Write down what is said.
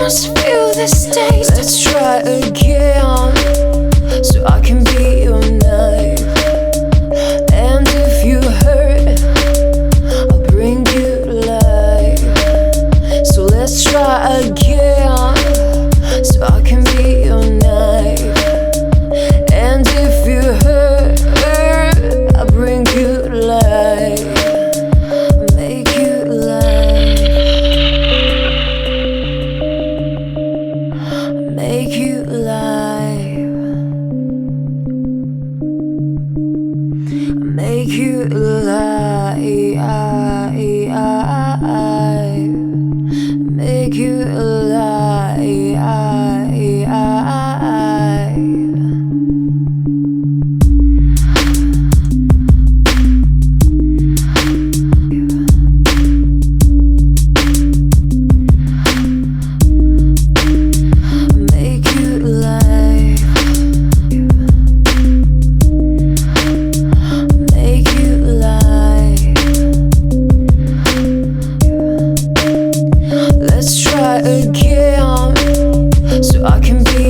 must feel this taste. Let's try again, so I can be your knife. And if you hurt, I'll bring you to life. So let's try again, so I can be your knife. And if you hurt, I'll bring you to life. Make you alive. Make you alive. Make you alive. Make you alive. Let's try again, so I can be